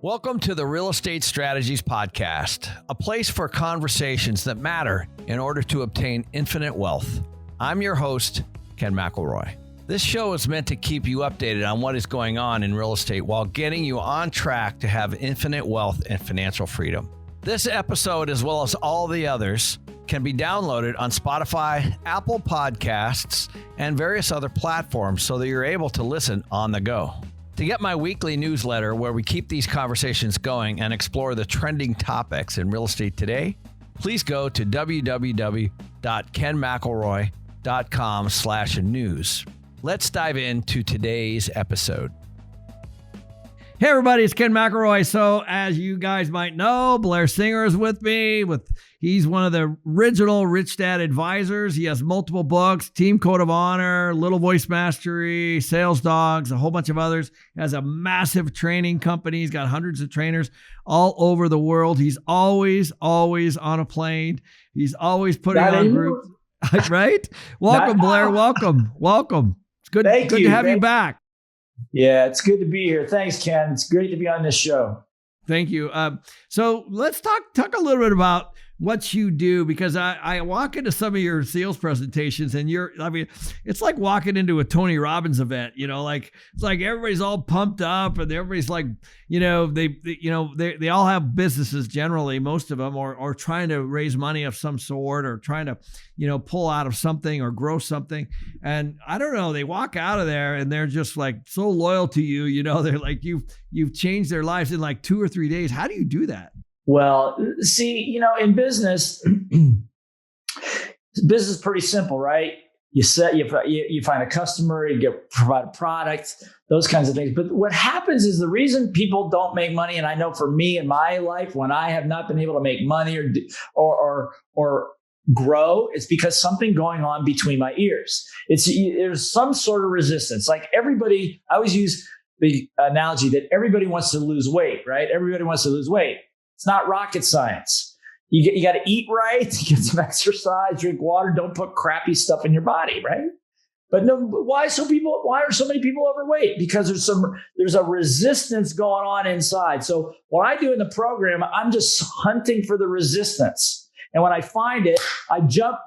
Welcome to the Real Estate Strategies Podcast, a place for conversations that matter in order to obtain infinite wealth. I'm your host, Ken McElroy. This show is meant to keep you updated on what is going on in real estate while getting you on track to have infinite wealth and financial freedom. This episode, as well as all the others, can be downloaded on Spotify, Apple Podcasts, and various other platforms so that you're able to listen on the go. To get my weekly newsletter where we keep these conversations going and explore the trending topics in real estate today, please go to www.kenmcelroy.com/news. Let's dive into today's episode. Hey everybody, it's Ken McElroy. So as you guys might know, Blair Singer is with me. He's one of the original Rich Dad advisors. He has multiple books, Team Code of Honor, Little Voice Mastery, Sales Dogs, a whole bunch of others. He has a massive training company. He's got hundreds of trainers all over the world. He's always on a plane. He's always putting on groups. Right? Welcome, Blair. Welcome. It's good to have you back. Yeah, it's good to be here. Thanks, Ken. It's great to be on this show. Thank you. So let's talk a little bit about what you do, because I walk into some of your sales presentations and it's like walking into a Tony Robbins event, it's like everybody's all pumped up and everybody's like, they all have businesses generally, most of them, or trying to raise money of some sort, or trying to, pull out of something or grow something. And I don't know, they walk out of there and they're just like so loyal to you, they're like, you've changed their lives in like 2 or 3 days. How do you do that? Well, see, in business, business is pretty simple, right? You find a customer, provide a product, those kinds of things. But what happens is the reason people don't make money, and I know for me in my life, when I have not been able to make money or grow, it's because something going on between my ears. There's some sort of resistance. Like everybody, I always use the analogy that everybody wants to lose weight, right? Everybody wants to lose weight. It's not rocket science. You got to eat right, get some exercise, drink water, don't put crappy stuff in your body, right? But no, why are so many people overweight? Because there's a resistance going on inside. So what I do in the program, I'm just hunting for the resistance. And when I find it,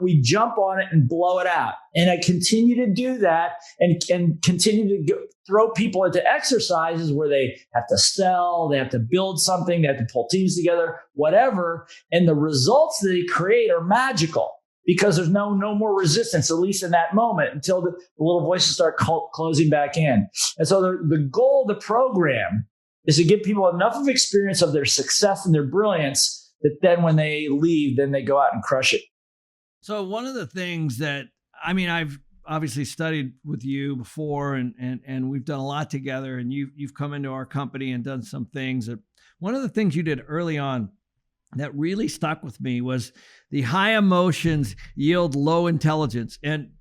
we jump on it and blow it out. And I continue to do that and continue to throw people into exercises where they have to sell, they have to build something, they have to pull teams together, whatever. And the results that they create are magical because there's no more resistance, at least in that moment, until the little voices start closing back in. And so the goal of the program is to give people enough of experience of their success and their brilliance that then when they leave, then they go out and crush it. So one of the things that, I've obviously studied with you before and we've done a lot together, and you've come into our company and done some things. One of the things you did early on that really stuck with me was the high emotions yield low intelligence. And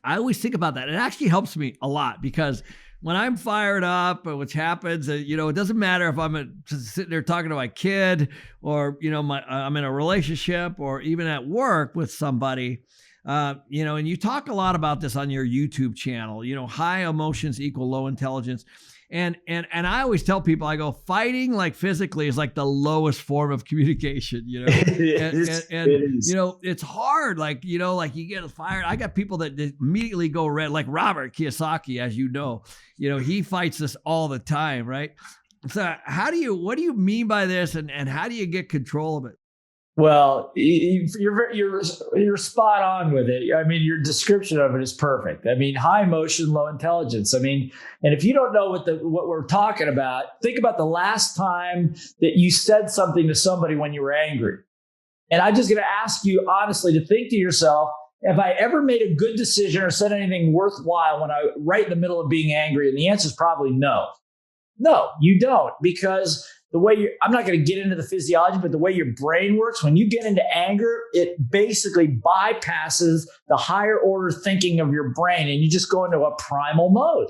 I always think about that. It actually helps me a lot because when I'm fired up, which happens, it doesn't matter if I'm just sitting there talking to my kid or, I'm in a relationship or even at work with somebody, and you talk a lot about this on your YouTube channel, high emotions equal low intelligence. And I always tell people, I go, fighting like physically is like the lowest form of communication, It is. It's hard. Like you get fired. I got people that immediately go red, like Robert Kiyosaki, as you know, he fights this all the time. Right. So what do you mean by this? And how do you get control of it? Well, you're spot on with it. Your description of it is perfect. High emotion, low intelligence. And if you don't know what we're talking about, think about the last time that you said something to somebody when you were angry. And I'm just going to ask you honestly to think to yourself, have I ever made a good decision or said anything worthwhile when I right in the middle of being angry? And the answer is probably no. No, you don't, because the way I'm not going to get into the physiology, but the way your brain works, when you get into anger, it basically bypasses the higher order thinking of your brain and you just go into a primal mode.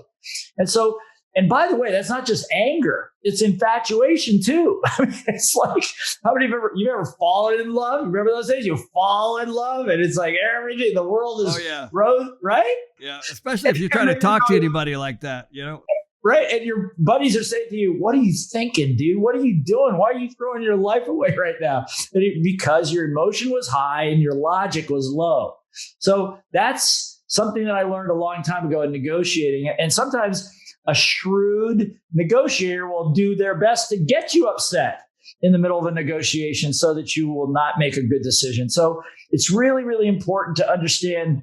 And by the way, that's not just anger, it's infatuation too. It's like, how many of you ever fallen in love? Remember those days? You fall in love and it's like everything, the world is rose, right? Yeah, especially if you're trying to talk to anybody like that, right? And your buddies are saying to you, what are you thinking, dude? What are you doing? Why are you throwing your life away right now? Because your emotion was high and your logic was low. So that's something that I learned a long time ago in negotiating. And sometimes a shrewd negotiator will do their best to get you upset in the middle of a negotiation so that you will not make a good decision. So it's really, really important to understand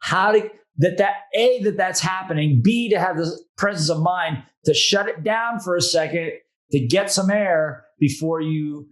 how to that's happening, B, to have the presence of mind to shut it down for a second, to get some air before you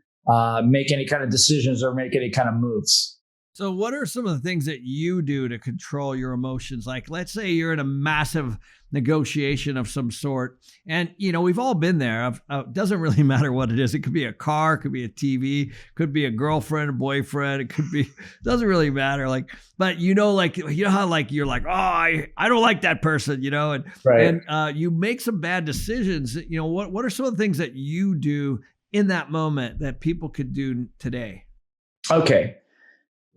make any kind of decisions or make any kind of moves. So what are some of the things that you do to control your emotions? Like, let's say you're in a massive negotiation of some sort, and we've all been there. It doesn't really matter what it is. It could be a car, it could be a TV, could be a girlfriend, a boyfriend. It could be, doesn't really matter. Like, but how like you're like, oh, I don't like that person, and right. and you make some bad decisions. What are some of the things that you do in that moment that people could do today? Okay.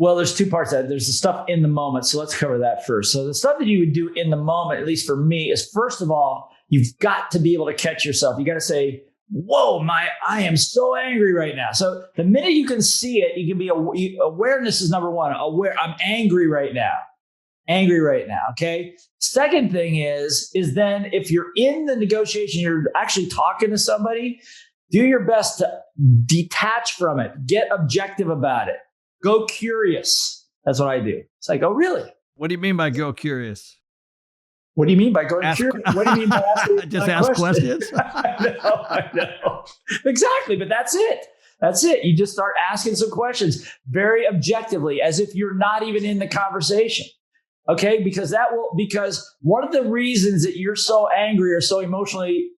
Well, there's two parts of that. There's the stuff in the moment. So let's cover that first. So the stuff that you would do in the moment, at least for me, is first of all, you've got to be able to catch yourself. You got to say, whoa, I am so angry right now. So the minute you can see it, you can be awareness is number one. I'm angry right now. Angry right now. Okay. Second thing is then if you're in the negotiation, you're actually talking to somebody, do your best to detach from it. Get objective about it. Go curious. That's what I do. It's like, oh, really? What do you mean by go curious? What do you mean by going curious? What do you mean by asking? Just ask questions? I know. Exactly. But that's it. That's it. You just start asking some questions very objectively, as if you're not even in the conversation. Okay. Because one of the reasons that you're so angry or so emotionally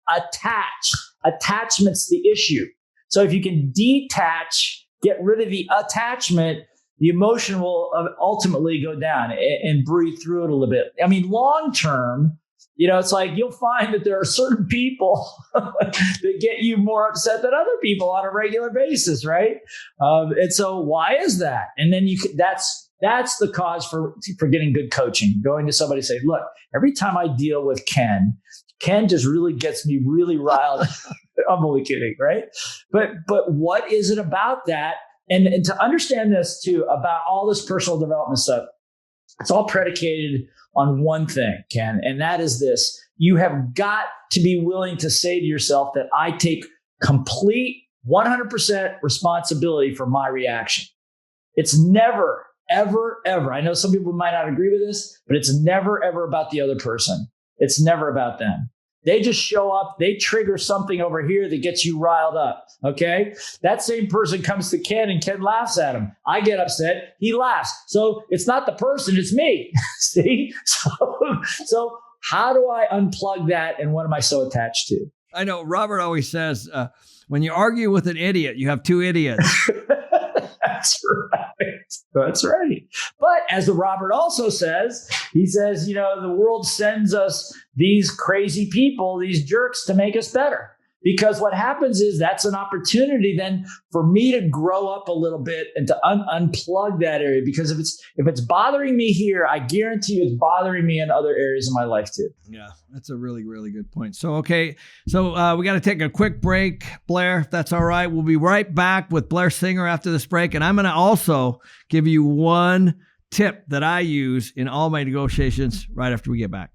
attachment's the issue. So if you can detach, get rid of the attachment, the emotion will ultimately go down and breathe through it a little bit. I mean, long term, it's like you'll find that there are certain people that get you more upset than other people on a regular basis, right? And so why is that? And then that's the cause for getting good coaching. Going to somebody and say, look, every time I deal with Ken just really gets me really riled. I'm only kidding, right? But what is it about that? And to understand this too, about all this personal development stuff, it's all predicated on one thing, Ken, and that is this. You have got to be willing to say to yourself that I take complete 100% responsibility for my reaction. It's never, ever, ever. I know some people might not agree with this, but it's never, ever about the other person. It's never about them. They just show up, they trigger something over here that gets you riled up, okay? That same person comes to Ken and Ken laughs at him. I get upset, he laughs. So it's not the person, it's me, see? So how do I unplug that, and what am I so attached to? I know Robert always says, when you argue with an idiot, you have two idiots. That's right. But as Robert also says, he says, the world sends us these crazy people, these jerks, to make us better. Because what happens is that's an opportunity then for me to grow up a little bit and to unplug that area. Because if it's bothering me here, I guarantee you it's bothering me in other areas of my life too. Yeah, that's a really, really good point. So, okay. So we got to take a quick break, Blair, if that's all right. We'll be right back with Blair Singer after this break. And I'm going to also give you one tip that I use in all my negotiations right after we get back.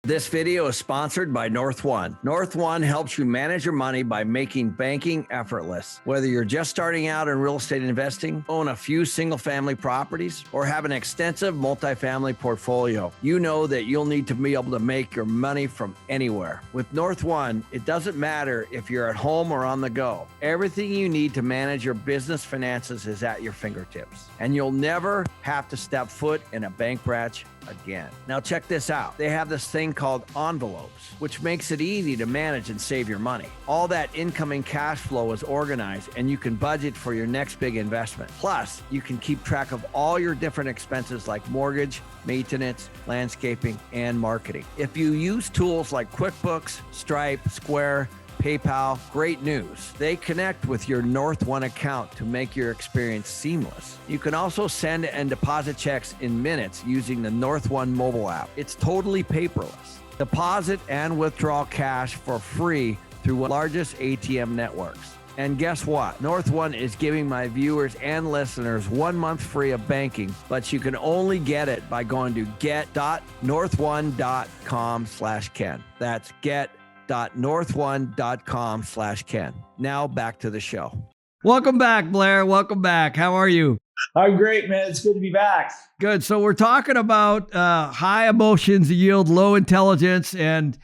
This video is sponsored by North One. North One helps you manage your money by making banking effortless. Whether you're just starting out in real estate investing, own a few single-family properties, or have an extensive multifamily portfolio, you know that you'll need to be able to make your money from anywhere. With North One, it doesn't matter if you're at home or on the go. Everything you need to manage your business finances is at your fingertips, and you'll never have to step foot in a bank branch again. Now check this out. They have this thing called envelopes, which makes it easy to manage and save your money. All that incoming cash flow is organized, and you can budget for your next big investment. Plus, you can keep track of all your different expenses like mortgage, maintenance, landscaping, and marketing. If you use tools like QuickBooks, Stripe, Square, PayPal, great news. They connect with your North One account to make your experience seamless. You can also send and deposit checks in minutes using the North One mobile app. It's totally paperless. Deposit and withdraw cash for free through the largest ATM networks. And guess what? North One is giving my viewers and listeners 1 month free of banking, but you can only get it by going to get.northone.com/Ken. That's get.northone.com/Ken. Now back to the show. Welcome back, Blair. Welcome back. How are you? I'm great, man. It's good to be back. Good. So we're talking about high emotions yield low intelligence, and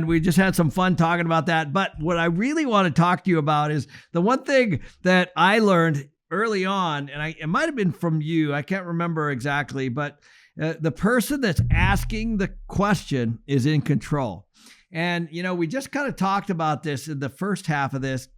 we just had some fun talking about that. But what I really want to talk to you about is the one thing that I learned early on, and it might have been from you. I can't remember exactly, but the person that's asking the question is in control. And, we just kind of talked about this in the first half of this.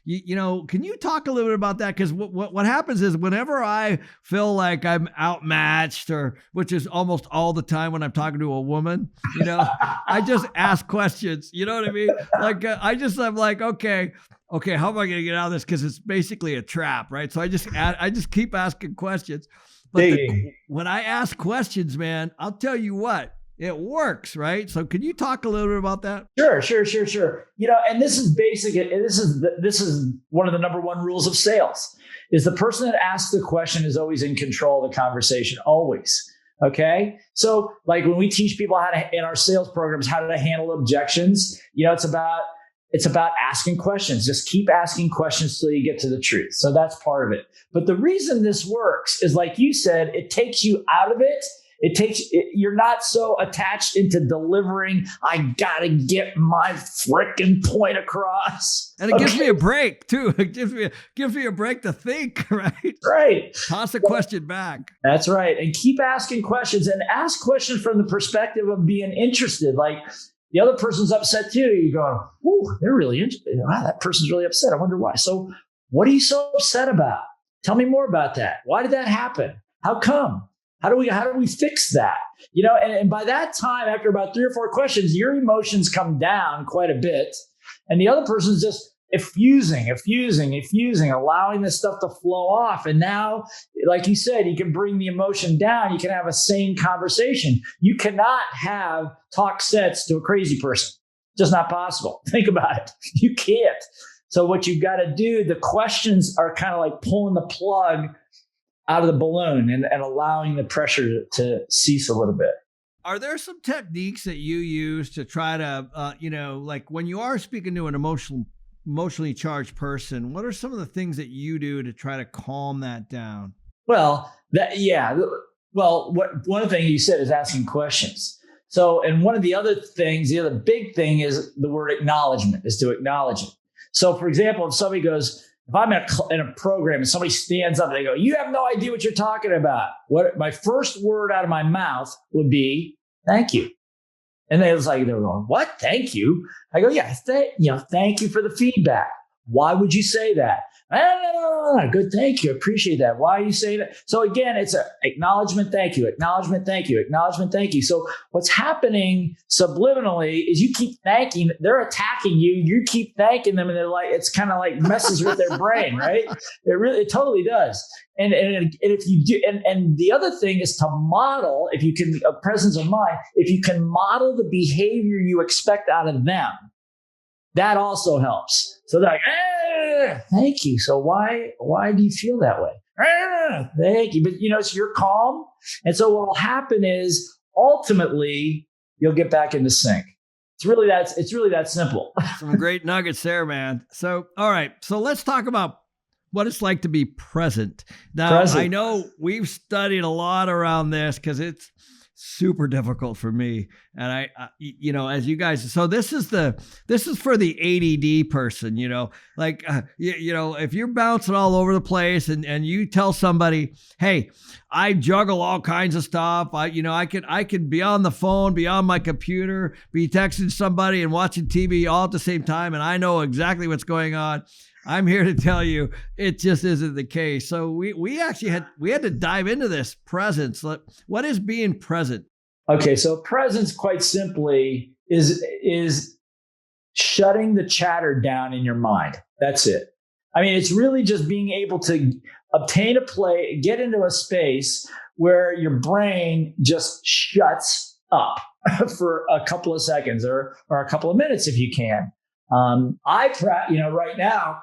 Can you talk a little bit about that? Because what happens is whenever I feel like I'm outmatched, which is almost all the time when I'm talking to a woman, I just ask questions. You know what I mean? Like I'm like, okay, how am I going to get out of this? Because it's basically a trap, right? So I just keep asking questions. But when I ask questions, man, I'll tell you what. It works, right? So can you talk a little bit about that? Sure. And this is basic. This is one of the number one rules of sales is the person that asks the question is always in control of the conversation, always. Okay. So like when we teach people in our sales programs, how to handle objections, it's about asking questions. Just keep asking questions till you get to the truth. So that's part of it. But the reason this works is, like you said, it takes you out of it. You're not so attached into delivering. I gotta get my frickin' point across. And it gives me a break too. It gives me a break to think, right? Right. Toss a question back. That's right. And keep asking questions, and ask questions from the perspective of being interested. Like the other person's upset too. You're going, ooh, they're really interested. Wow, that person's really upset. I wonder why. So what are you so upset about? Tell me more about that. Why did that happen? How come? How do we fix that? And by that time, after about 3 or 4 questions, your emotions come down quite a bit. And the other person's just effusing, allowing this stuff to flow off. And now, like you said, you can bring the emotion down. You can have a sane conversation. You cannot talk sense to a crazy person. Just not possible. Think about it. You can't. So what you've got to do, the questions are kind of like pulling the plug out of the balloon and allowing the pressure to cease a little bit. Are there some techniques that you use to try to, like when you are speaking to an emotionally charged person, what are some of the things that you do to try to calm that down? Well, one thing you said is asking questions. So, and one of the other things, the other big thing is the word acknowledgement, is to acknowledge it. So for example, if somebody goes, if I'm in a program and somebody stands up and they go, you have no idea what you're talking about. What my first word out of my mouth would be, thank you. And they were going, what? Thank you? I go, yeah, thank you for the feedback. Why would you say that? Good, thank you. Appreciate that. Why are you saying that? So again, it's a acknowledgement, thank you, acknowledgement, thank you, acknowledgement, thank you. So what's happening subliminally is you keep thanking, they're attacking you, you keep thanking them, and they're like, it's kind of like messes with their brain, right? It totally does. And if you do, and the other thing is to model, if you can, a presence of mind, if you can model the behavior you expect out of them, that also helps. So they're like, thank you. So why do you feel that way? Thank you. But so you're calm. And so what will happen is ultimately you'll get back into sync. It's really that simple. Some great nuggets there, man. So, all right. So let's talk about what it's like to be present. Now, I know we've studied a lot around this because it's super difficult for me. And I as you guys, so this is for the ADD person, if you're bouncing all over the place and you tell somebody, hey, I juggle all kinds of stuff. I can be on the phone, be on my computer, be texting somebody and watching TV all at the same time. And I know exactly what's going on. I'm here to tell you it just isn't the case. So we actually had to dive into this presence. What is being present? Okay, so presence, quite simply, is shutting the chatter down in your mind. That's it. I mean, it's really just being able to get into a space where your brain just shuts up for a couple of seconds or a couple of minutes if you can. Right now,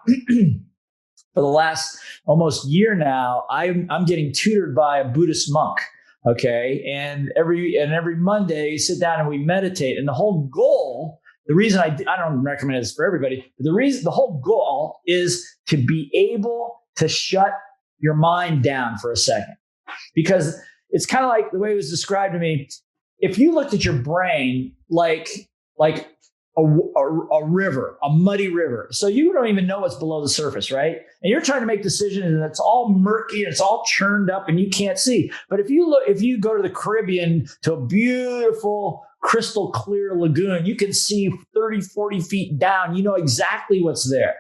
for the last almost year now, I'm getting tutored by a Buddhist monk. Okay. And every Monday we sit down and we meditate. And the whole goal, the reason I don't recommend this for everybody, but the whole goal is to be able to shut your mind down for a second. Because it's kind of like the way it was described to me. If you looked at your brain like a river, a muddy river. So you don't even know what's below the surface, right? And you're trying to make decisions and it's all murky and it's all churned up and you can't see. But if you go to the Caribbean to a beautiful crystal clear lagoon, you can see 30, 40 feet down. You know exactly what's there.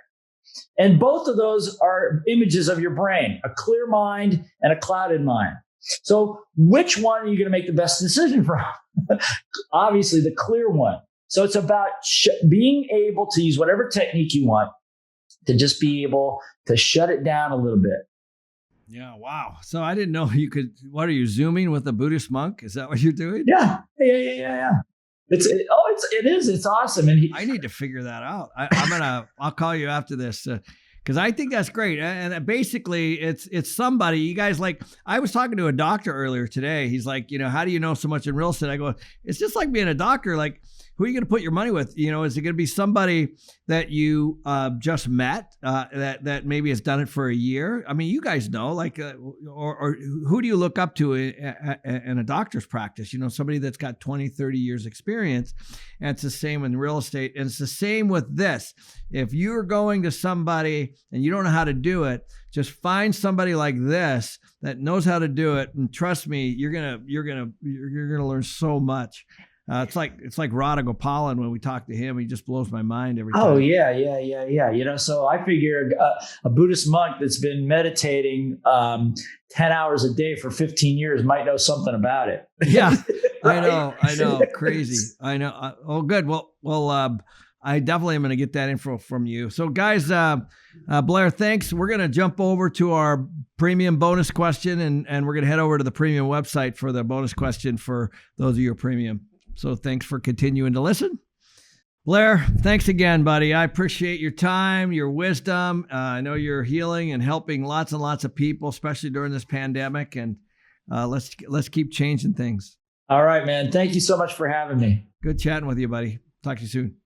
And both of those are images of your brain, a clear mind and a clouded mind. So which one are you going to make the best decision from? Obviously the clear one. So it's about being able to use whatever technique you want to just be able to shut it down a little bit. Yeah. Wow. So I didn't know you could. What are you, Zooming with a Buddhist monk? Is that what you're doing? Yeah. It is. It's awesome. And I need to figure that out. I'll call you after this. Because I think that's great. And basically it's somebody, you guys, like, I was talking to a doctor earlier today. He's like, how do you know so much in real estate? I go, it's just like being a doctor. Like, who are you going to put your money with? Is it going to be somebody that you just met that maybe has done it for a year? I mean, you guys know, like, or who do you look up to in a doctor's practice? Somebody that's got 20, 30 years experience. And it's the same in real estate. And it's the same with this. If you're going to somebody and you don't know how to do it, just find somebody like this that knows how to do it. And trust me, you're gonna learn so much. It's like Radha Gopalan. When we talk to him, he just blows my mind every time. Oh yeah. So I figured a Buddhist monk that's been meditating 10 hours a day for 15 years might know something about it. Yeah, Right? I know, crazy. I know. Oh, good. Well, I definitely am going to get that info from you. So guys, Blair, thanks. We're going to jump over to our premium bonus question and we're going to head over to the premium website for the bonus question for those of you who are premium. So thanks for continuing to listen. Blair, thanks again, buddy. I appreciate your time, your wisdom. I know you're healing and helping lots and lots of people, especially during this pandemic. And let's keep changing things. All right, man. Thank you so much for having me. Good chatting with you, buddy. Talk to you soon.